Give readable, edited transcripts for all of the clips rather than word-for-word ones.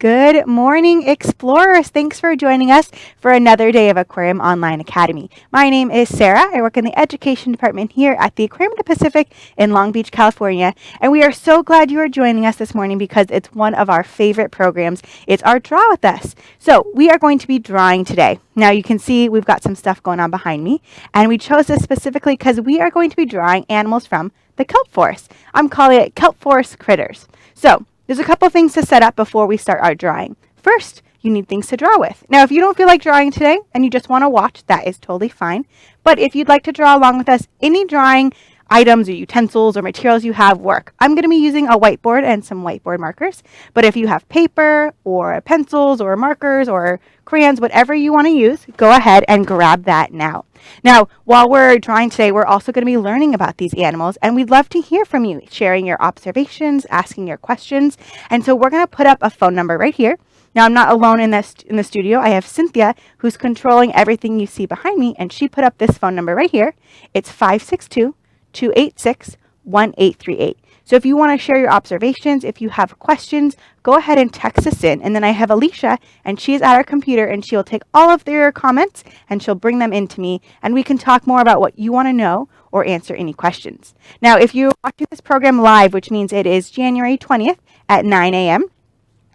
Good morning, explorers. Thanks for joining us for another day of Aquarium Online Academy. My name is Sarah. I work in the education department here at the Aquarium of the Pacific in Long Beach, California. And we are so glad you are joining us this morning because it's one of our favorite programs. It's our Draw With Us. So we are going to be drawing today. Now you can see we've got some stuff going on behind me. And we chose this specifically because we are going to be drawing animals from the Kelp Forest. I'm calling it Kelp Forest Critters. So there's a couple things to set up before we start our drawing. First, you need things to draw with. Now, if you don't feel like drawing today and you just want to watch, that is totally fine. But if you'd like to draw along with us, any drawing items or utensils or materials you have work. I'm going to be using a whiteboard and some whiteboard markers. But if you have paper or pencils or markers or crayons, whatever you want to use, go ahead and grab that now. Now, while we're drawing today, we're also going to be learning about these animals, and we'd love to hear from you, sharing your observations, asking your questions. And so we're going to put up a phone number right here. Now, I'm not alone in the studio. I have Cynthia, who's controlling everything you see behind me, and she put up this phone number right here. It's 562-286-1838. So if you want to share your observations, if you have questions, go ahead and text us in. And then I have Alicia, and she's at our computer, and she'll take all of your comments, and she'll bring them in to me, and we can talk more about what you want to know or answer any questions. Now, if you're watching this program live, which means it is January 20th at 9 a.m.,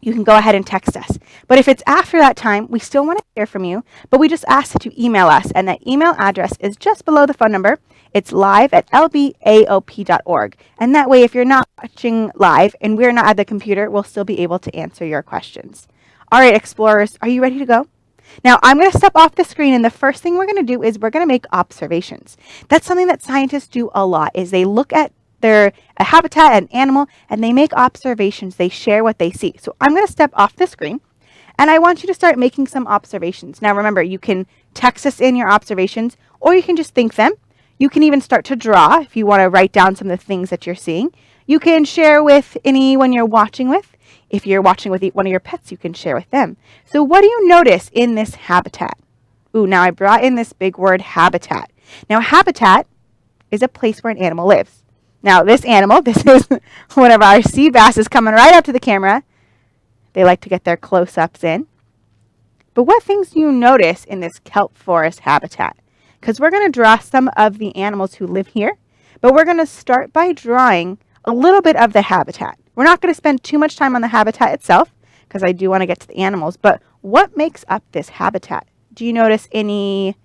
you can go ahead and text us. But if it's after that time, we still want to hear from you, but we just ask that you email us, and that email address is just below the phone number. It's live@lbaop.org. And that way, if you're not watching live and we're not at the computer, we'll still be able to answer your questions. All right, explorers, are you ready to go? Now, I'm going to step off the screen, and the first thing we're going to do is we're going to make observations. That's something that scientists do a lot, is they look at a habitat, an animal, and they make observations. They share what they see. So I'm going to step off the screen, and I want you to start making some observations. Now, remember, you can text us in your observations, or you can just think them. You can even start to draw if you want to write down some of the things that you're seeing. You can share with anyone you're watching with. If you're watching with one of your pets, you can share with them. So what do you notice in this habitat? Ooh, now I brought in this big word, habitat. Now, habitat is a place where an animal lives. Now, this animal, this is one of our sea basses coming right up to the camera. They like to get their close-ups in. But what things do you notice in this kelp forest habitat? Because we're going to draw some of the animals who live here, but we're going to start by drawing a little bit of the habitat. We're not going to spend too much time on the habitat itself, because I do want to get to the animals, but what makes up this habitat? Do you notice any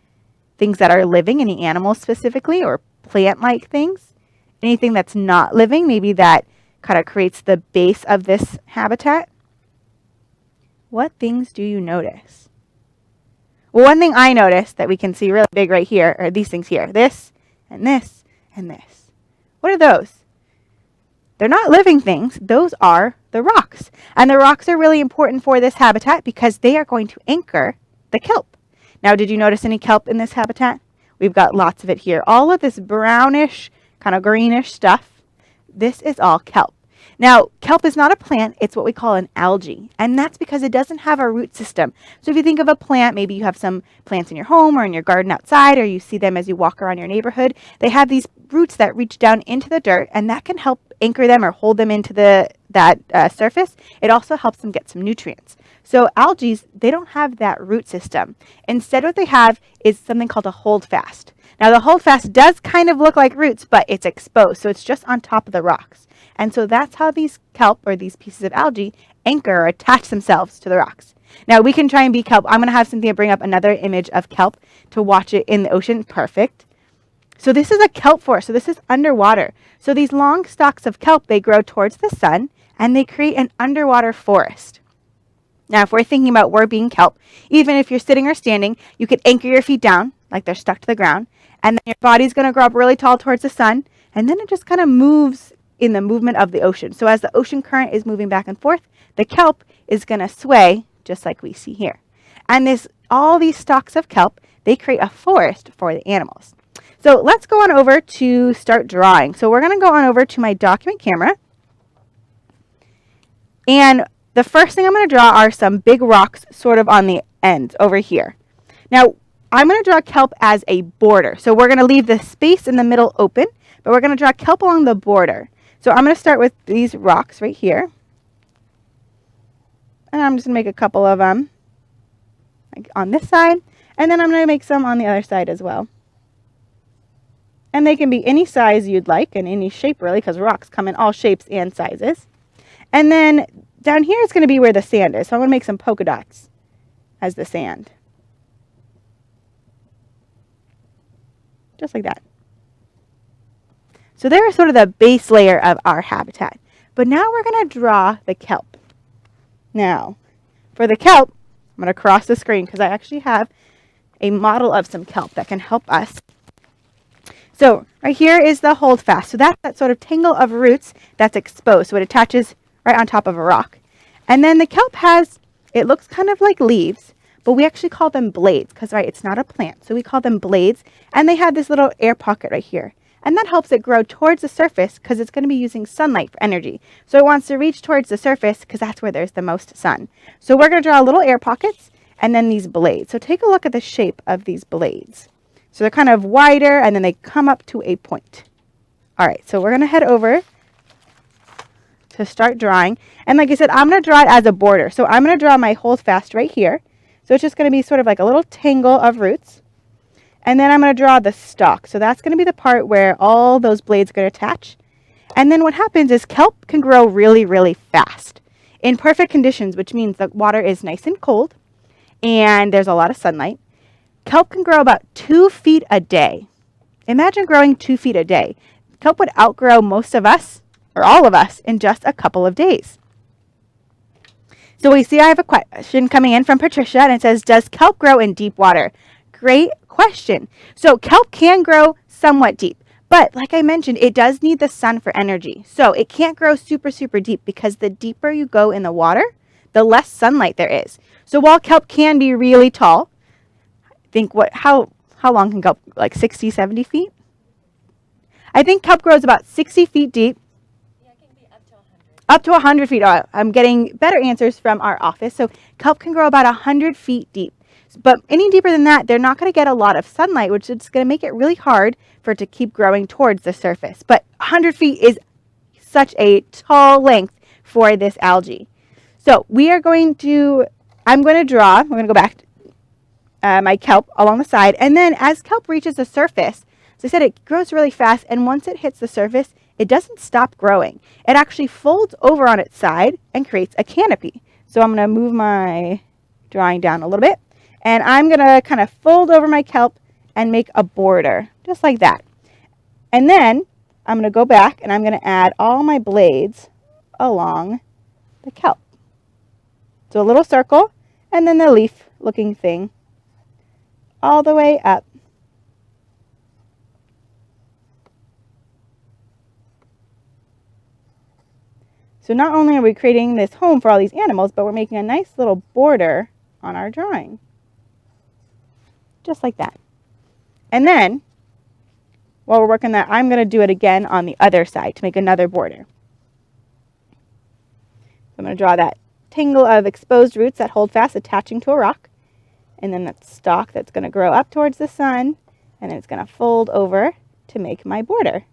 things that are living, any animals specifically, or plant-like things? Anything that's not living, maybe that kind of creates the base of this habitat? What things do you notice? Well, one thing I noticed that we can see really big right here are these things here. This, and this, and this. What are those? They're not living things. Those are the rocks. And the rocks are really important for this habitat because they are going to anchor the kelp. Now, did you notice any kelp in this habitat? We've got lots of it here. All of this brownish, kind of greenish stuff. This is all kelp. Now, kelp is not a plant. It's what we call an algae. And that's because it doesn't have a root system. So if you think of a plant, maybe you have some plants in your home or in your garden outside, or you see them as you walk around your neighborhood. They have these roots that reach down into the dirt, and that can help anchor them or hold them into that surface. It also helps them get some nutrients. So algae, they don't have that root system. Instead, what they have is something called a holdfast. Now, the holdfast does kind of look like roots, but it's exposed, so it's just on top of the rocks. And so that's how these kelp, or these pieces of algae, anchor or attach themselves to the rocks. Now, we can try and be kelp. I'm going to have Cynthia bring up another image of kelp to watch it in the ocean. Perfect. So this is a kelp forest. So this is underwater. So these long stalks of kelp, they grow towards the sun, and they create an underwater forest. Now, if we're thinking about we're being kelp, even if you're sitting or standing, you could anchor your feet down like they're stuck to the ground. And then your body's going to grow up really tall towards the sun. And then it just kind of moves in the movement of the ocean. So as the ocean current is moving back and forth, the kelp is going to sway just like we see here. And all these stalks of kelp, they create a forest for the animals. So let's go on over to start drawing. So we're going to go on over to my document camera. And the first thing I'm going to draw are some big rocks sort of on the ends over here. Now, I'm going to draw kelp as a border. So we're going to leave the space in the middle open, but we're going to draw kelp along the border. So I'm going to start with these rocks right here. And I'm just going to make a couple of them like on this side. And then I'm going to make some on the other side as well. And they can be any size you'd like and any shape really, because rocks come in all shapes and sizes. And then down here is going to be where the sand is. So I'm going to make some polka dots as the sand. Just like that. So they're sort of the base layer of our habitat. But now we're going to draw the kelp. Now, for the kelp, I'm going to cross the screen because I actually have a model of some kelp that can help us. So right here is the holdfast. So that's that sort of tangle of roots that's exposed. So it attaches right on top of a rock. And then the kelp has, it looks kind of like leaves, but we actually call them blades because, right, it's not a plant. So we call them blades. And they have this little air pocket right here. And that helps it grow towards the surface because it's going to be using sunlight for energy. So it wants to reach towards the surface because that's where there's the most sun. So we're going to draw little air pockets and then these blades. So take a look at the shape of these blades. So they're kind of wider and then they come up to a point. All right, so we're going to head over to start drawing. And like I said, I'm going to draw it as a border. So I'm going to draw my holdfast right here. So it's just going to be sort of like a little tangle of roots. And then I'm going to draw the stalk. So that's going to be the part where all those blades are going to attach. And then what happens is kelp can grow really, really fast in perfect conditions, which means the water is nice and cold and there's a lot of sunlight. Kelp can grow about 2 feet a day. Imagine growing 2 feet a day. Kelp would outgrow most of us, or all of us, in just a couple of days. So we see I have a question coming in from Patricia, and it says, does kelp grow in deep water? Great question. So kelp can grow somewhat deep, but like I mentioned, it does need the sun for energy. So it can't grow super, super deep because the deeper you go in the water, the less sunlight there is. So while kelp can be really tall, think how long can kelp, like 60, 70 feet? I think kelp grows about 60 feet deep. Yeah, it can be up to 100. Up to 100 feet. I'm getting better answers from our office. So kelp can grow about 100 feet deep. But any deeper than that, they're not going to get a lot of sunlight, which is going to make it really hard for it to keep growing towards the surface. But 100 feet is such a tall length for this algae. So I'm going to draw, we're going to go back my kelp along the side. And then as kelp reaches the surface, as I said, it grows really fast. And once it hits the surface, it doesn't stop growing. It actually folds over on its side and creates a canopy. So I'm going to move my drawing down a little bit. And I'm going to kind of fold over my kelp and make a border, just like that. And then I'm going to go back and I'm going to add all my blades along the kelp. So a little circle and then the leaf looking thing all the way up. So not only are we creating this home for all these animals, but we're making a nice little border on our drawing. Just like that. And then, while we're working that, I'm going to do it again on the other side to make another border. So I'm going to draw that tangle of exposed roots that hold fast, attaching to a rock. And then that stalk that's going to grow up towards the sun. And then it's going to fold over to make my border.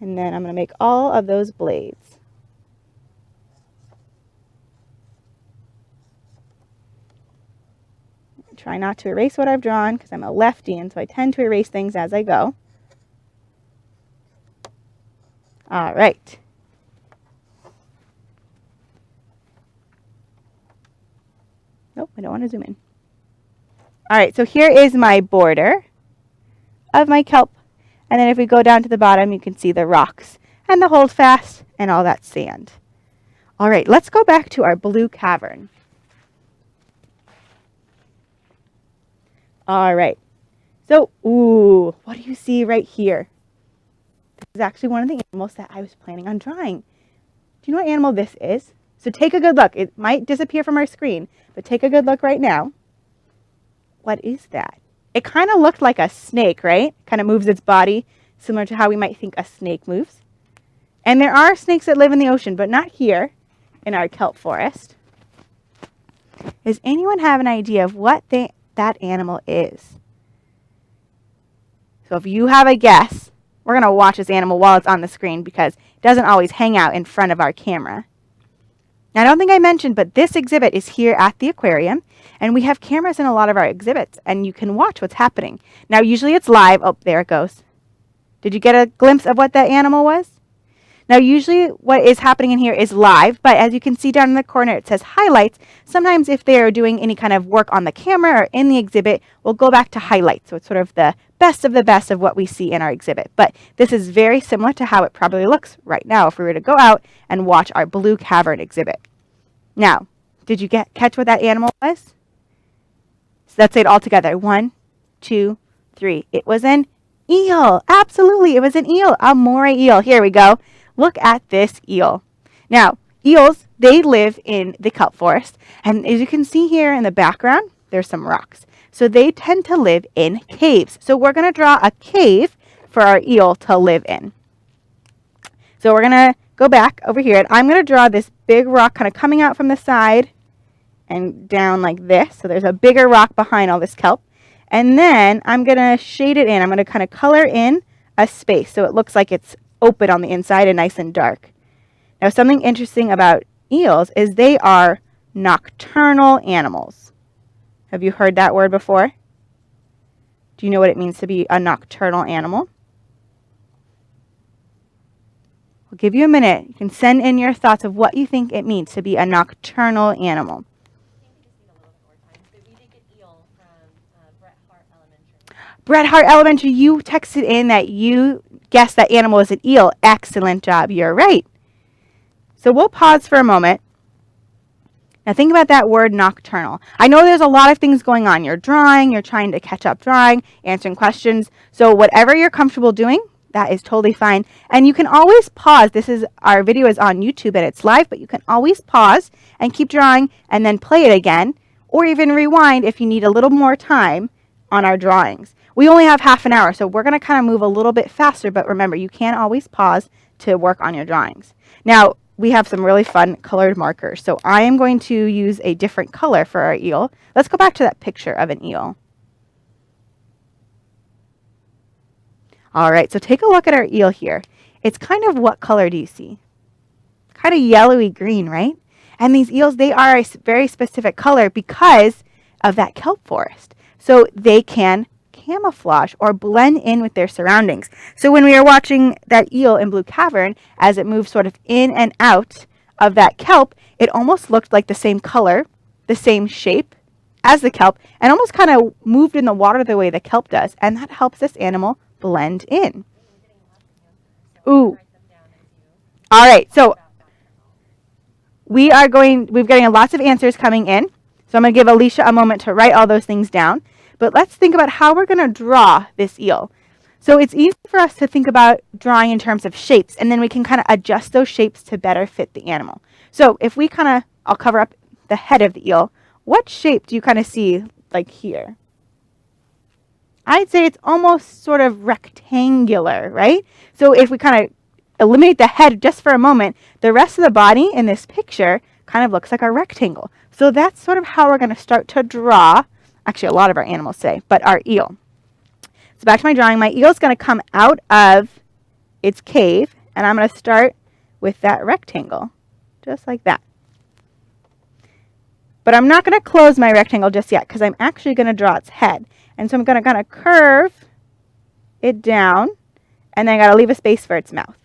And then I'm going to make all of those blades. Try not to erase what I've drawn because I'm a lefty and so I tend to erase things as I go. All right. Nope, I don't want to zoom in. All right, so here is my border of my kelp. And then if we go down to the bottom, you can see the rocks and the holdfast and all that sand. All right, let's go back to our blue cavern. All right. So, what do you see right here? This is actually one of the animals that I was planning on drawing. Do you know what animal this is? So take a good look. It might disappear from our screen, but take a good look right now. What is that? It kind of looked like a snake, right? Kind of moves its body, similar to how we might think a snake moves. And there are snakes that live in the ocean, but not here in our kelp forest. Does anyone have an idea of what that animal is? So if you have a guess, We're going to watch this animal while it's on the screen because it doesn't always hang out in front of our camera. Now, I don't think I mentioned, but this exhibit is here at the aquarium, and we have cameras in a lot of our exhibits, and you can watch what's happening. Now, usually it's live. Oh, there it goes. Did you get a glimpse of what that animal was? Now, usually what is happening in here is live, but as you can see down in the corner, it says highlights. Sometimes if they're doing any kind of work on the camera or in the exhibit, we'll go back to highlights. So it's sort of the best of what we see in our exhibit. But this is very similar to how it probably looks right now if we were to go out and watch our blue cavern exhibit. Now, did you catch what that animal was? So let's say it all together. 1, 2, 3. It was an eel. Absolutely, it was an eel, a moray eel. Here we go. Look at this eel. Now, eels, they live in the kelp forest. And as you can see here in the background, there's some rocks. So they tend to live in caves. So we're going to draw a cave for our eel to live in. So we're going to go back over here. And I'm going to draw this big rock kind of coming out from the side and down like this. So there's a bigger rock behind all this kelp. And then I'm going to shade it in. I'm going to kind of color in a space so it looks like it's open on the inside and nice and dark. Now, something interesting about eels is they are nocturnal animals. Have you heard that word before? Do you know what it means to be a nocturnal animal? I'll give you a minute. You can send in your thoughts of what you think it means to be a nocturnal animal. Bret Hart Elementary, you texted in that you guessed that animal is an eel. Excellent job. You're right. So we'll pause for a moment. Now think about that word nocturnal. I know there's a lot of things going on. You're drawing, you're trying to catch up drawing, answering questions. So whatever you're comfortable doing, that is totally fine. And you can always pause. Our video is on YouTube and it's live, but you can always pause and keep drawing and then play it again, or even rewind if you need a little more time on our drawings. We only have half an hour, so we're going to kind of move a little bit faster, but remember, you can always pause to work on your drawings. Now, we have some really fun colored markers, so I am going to use a different color for our eel. Let's go back to that picture of an eel. All right, so take a look at our eel here. It's kind of, what color do you see? Kind of yellowy green, right? And these eels, they are a very specific color because of that kelp forest. So they can camouflage or blend in with their surroundings. So when we are watching that eel in Blue Cavern, as it moves sort of in and out of that kelp, it almost looked like the same color, the same shape as the kelp, and almost kind of moved in the water the way the kelp does. And that helps this animal blend in. Ooh. All right, so we've getting lots of answers coming in. So I'm going to give Alicia a moment to write all those things down. But let's think about how we're going to draw this eel. So it's easy for us to think about drawing in terms of shapes, and then we can kind of adjust those shapes to better fit the animal. So if we I'll cover up the head of the eel. What shape do you kind of see like here? I'd say it's almost sort of rectangular, right? So if we kind of eliminate the head just for a moment, the rest of the body in this picture kind of looks like a rectangle. So that's sort of how we're going to start to draw. Actually, a lot of our animals say, but our eel. So back to my drawing. My eel is going to come out of its cave, and I'm going to start with that rectangle, just like that. But I'm not going to close my rectangle just yet because I'm actually going to draw its head. And so I'm going to kind of curve it down, and then I got to leave a space for its mouth.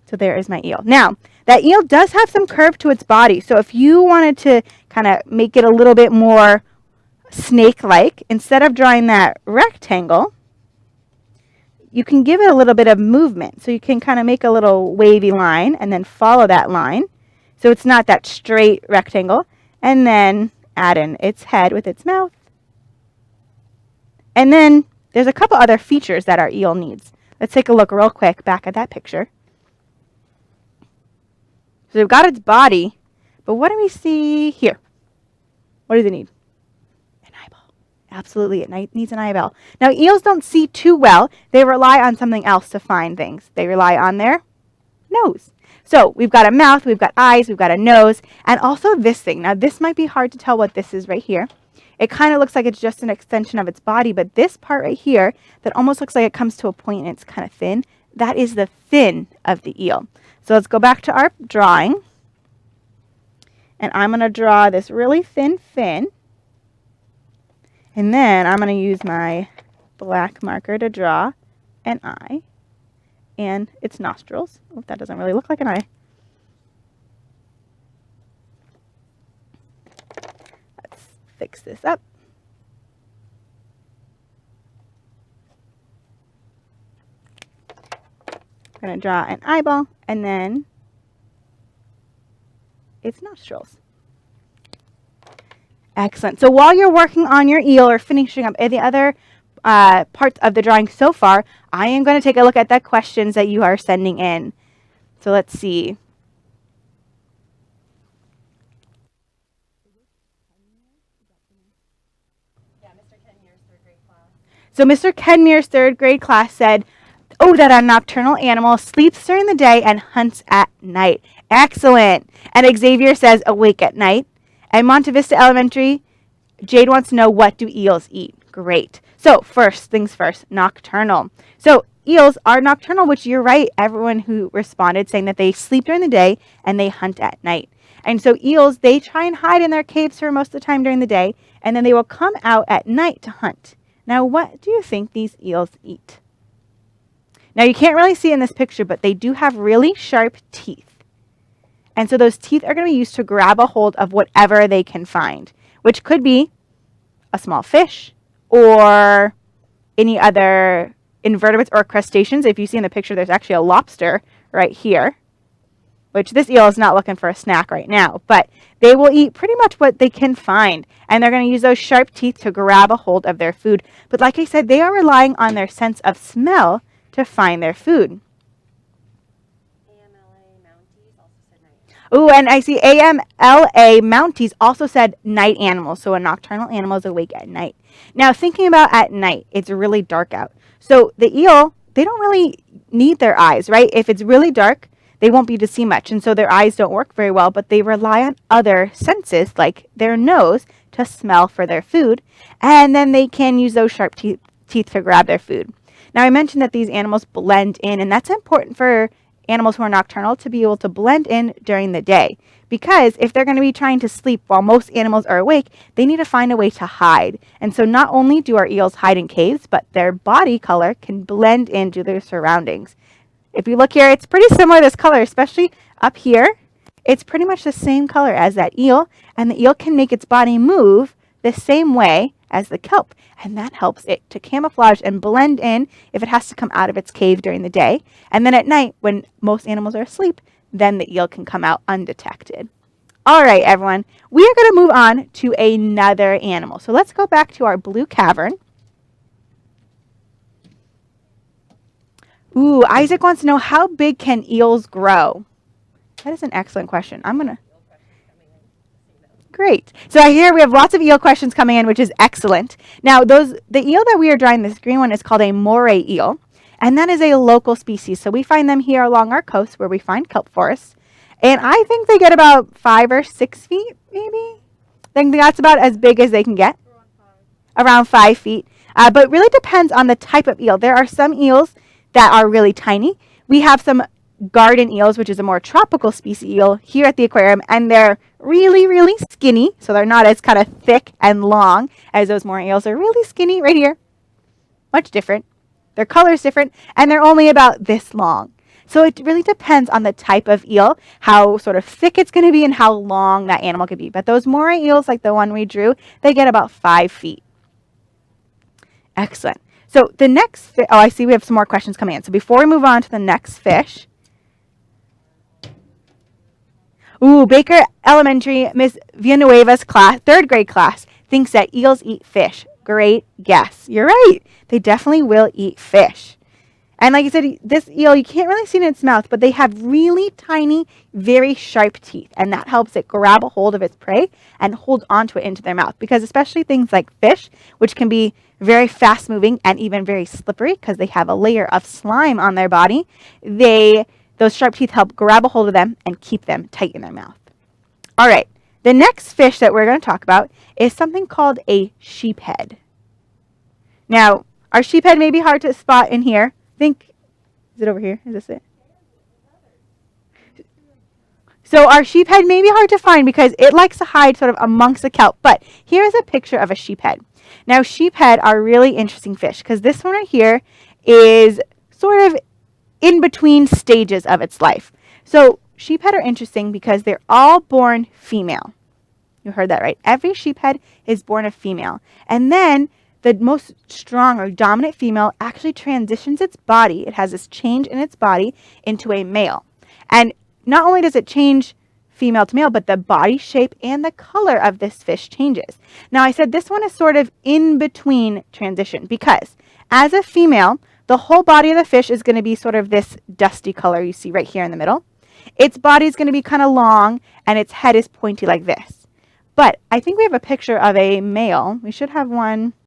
So there is my eel. Now, that eel does have some curve to its body. So if you wanted to kind of make it a little bit more snake-like, instead of drawing that rectangle, you can give it a little bit of movement. So you can kind of make a little wavy line and then follow that line. So it's not that straight rectangle. And then add in its head with its mouth. And then there's a couple other features that our eel needs. Let's take a look real quick back at that picture. So we've got its body, but what do we see here? What does it need? An eyeball. Absolutely, it needs an eyeball. Now, eels don't see too well. They rely on something else to find things. They rely on their nose. So we've got a mouth, we've got eyes, we've got a nose, and also this thing. Now, this might be hard to tell what this is right here. It kind of looks like it's just an extension of its body, but this part right here that almost looks like it comes to a point and it's kind of thin, that is the fin of the eel. So let's go back to our drawing. And I'm going to draw this really thin fin. And then I'm going to use my black marker to draw an eye and its nostrils. Oh, that doesn't really look like an eye. Let's fix this up. We're going to draw an eyeball and then its nostrils. Excellent. So while you're working on your eel or finishing up the other parts of the drawing so far, I am going to take a look at the questions that you are sending in. So let's see. Yeah, Mr. Kenmuir's third grade class. So Mr. Kenmuir's third grade class said, oh, that a nocturnal animal sleeps during the day and hunts at night. Excellent. And Xavier says awake at night. And Monte Vista Elementary, Jade wants to know, what do eels eat? Great. So first things first, nocturnal. So eels are nocturnal, which you're right. Everyone who responded saying that they sleep during the day and they hunt at night. And so eels, they try and hide in their caves for most of the time during the day, and then they will come out at night to hunt. Now, what do you think these eels eat? Now, you can't really see in this picture, but they do have really sharp teeth. And so those teeth are going to be used to grab a hold of whatever they can find, which could be a small fish or any other invertebrates or crustaceans. If you see in the picture, there's actually a lobster right here, which this eel is not looking for a snack right now, but they will eat pretty much what they can find. And they're going to use those sharp teeth to grab a hold of their food. But like I said, they are relying on their sense of smell to find their food. AMLA Mounties also said night. Oh, and I see AMLA Mounties also said night animals. So a nocturnal animal is awake at night. Now, thinking about at night, it's really dark out. So the eel, they don't really need their eyes, right? If it's really dark, they won't be able to see much. And so their eyes don't work very well, but they rely on other senses like their nose to smell for their food. And then they can use those sharp teeth to grab their food. Now, I mentioned that these animals blend in, and that's important for animals who are nocturnal to be able to blend in during the day. Because if they're going to be trying to sleep while most animals are awake, they need to find a way to hide. And so not only do our eels hide in caves, but their body color can blend into their surroundings. If you look here, it's pretty similar, this color, especially up here. It's pretty much the same color as that eel, and the eel can make its body move the same way as the kelp, and that helps it to camouflage and blend in if it has to come out of its cave during the day. And then at night, when most animals are asleep, then the eel can come out undetected. All right, everyone, we are going to move on to another animal. So let's go back to our blue cavern. Ooh, Isaac wants to know, how big can eels grow? That is an excellent question. Great. So I hear we have lots of eel questions coming in, which is excellent. Now, the eel that we are drawing, this green one, is called a moray eel, and that is a local species. So we find them here along our coast where we find kelp forests, and I think they get about 5 or 6 feet, maybe. I think that's about as big as they can get, around 5 feet. But really depends on the type of eel. There are some eels that are really tiny. We have some garden eels, which is a more tropical species eel here at the aquarium, and they're really, really skinny, so they're not as kind of thick and long as those moray eels. They're really skinny right here. Much different. Their color is different, and they're only about this long. So it really depends on the type of eel, how sort of thick it's going to be, and how long that animal could be. But those moray eels, like the one we drew, they get about 5 feet. Excellent. So the next, I see we have some more questions coming in. So before we move on to the next fish, Baker Elementary, Miss Villanueva's class, third grade class, thinks that eels eat fish. Great guess. You're right. They definitely will eat fish. And like you said, this eel, you can't really see it in its mouth, but they have really tiny, very sharp teeth. And that helps it grab a hold of its prey and hold onto it into their mouth. Because especially things like fish, which can be very fast moving and even very slippery because they have a layer of slime on their body, those sharp teeth help grab a hold of them and keep them tight in their mouth. All right, The next fish that we're going to talk about is something called a sheephead. Now, our sheephead may be hard to spot in here. Think, is it over here? Is this it? So our sheephead may be hard to find because it likes to hide sort of amongst the kelp. But here's a picture of a sheephead. Now, sheephead are really interesting fish because this one right here is sort of in between stages of its life. So sheephead are interesting because they're all born female. You heard that right. Every sheephead is born a female. And then the most strong or dominant female actually transitions its body. It has this change in its body into a male. And not only does it change female to male, but the body shape and the color of this fish changes. Now, I said this one is sort of in between transition because as a female, the whole body of the fish is going to be sort of this dusty color you see right here in the middle. Its body is going to be kind of long and its head is pointy like this. But I think we have a picture of a male. We should have one